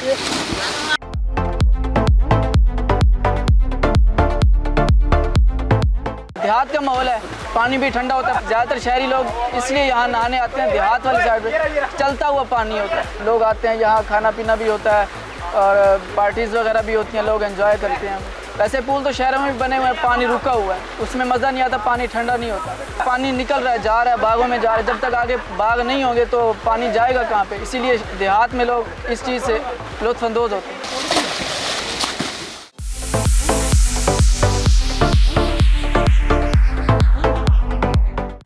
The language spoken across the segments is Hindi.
लीजिए। देहात का माहौल है, पानी भी ठंडा होता है। ज़्यादातर शहरी लोग इसलिए यहाँ नहाने आते हैं। देहात वाली साइड पे चलता हुआ पानी होता है, लोग आते हैं यहाँ, खाना पीना भी होता है और पार्टीज़ वगैरह भी होती हैं, लोग एंजॉय करते हैं। वैसे पूल तो शहरों में भी बने हुए हैं, पानी रुका हुआ है, उसमें मज़ा नहीं आता, पानी ठंडा नहीं होता। पानी निकल रहा है, जा रहा है, बागों में जा रहा है। जब तक आगे बाग नहीं होंगे तो पानी जाएगा कहाँ पे? इसीलिए देहात में लोग इस चीज़ से लुत्फ़अंदोज़ होते हैं।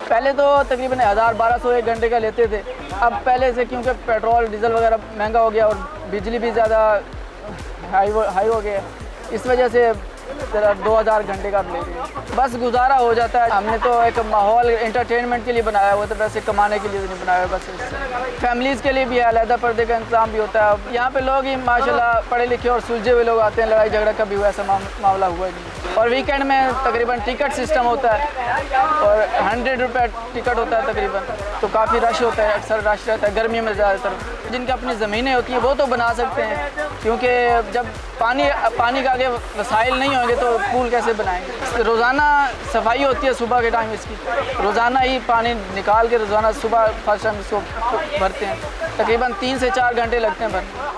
पहले तो तकरीबन 1000-1200 एक घंटे का लेते थे। अब पहले से क्योंकि पेट्रोल डीजल वगैरह महंगा हो गया और बिजली भी ज़्यादा हाई हो गया, इस वजह से 2000 घंटे का ले रही है। बस गुजारा हो जाता है। हमने तो एक माहौल एंटरटेनमेंट के लिए बनाया हुआ था, वैसे कमाने के लिए नहीं बनाया हुआ। बस फैमिलीज़ के लिए भी अलग पर्दे का इंतजाम भी होता है। यहाँ पे लोग ही माशाल्लाह पढ़े लिखे और सुलझे हुए लोग आते हैं, लड़ाई झगड़ा कभी हुआ ऐसा मामला हुआ नहीं। और वीकेंड में तकरीबन टिकट सिस्टम होता है और 100 रुपये टिकट होता है तकरीबन, तो काफ़ी रश होता है, अक्सर रश रहता है गर्मियों में ज़्यादातर। जिनकी अपनी ज़मीनें होती हैं वो तो बना सकते हैं, क्योंकि जब पानी का आगे वसाइल नहीं होंगे तो पूल कैसे बनाएंगे। रोज़ाना सफाई होती है सुबह के टाइम इसकी, रोज़ाना ही पानी निकाल के रोज़ाना सुबह फर्स्ट टाइम इसको भरते हैं। तकरीबन 3 से 4 घंटे लगते हैं भरने।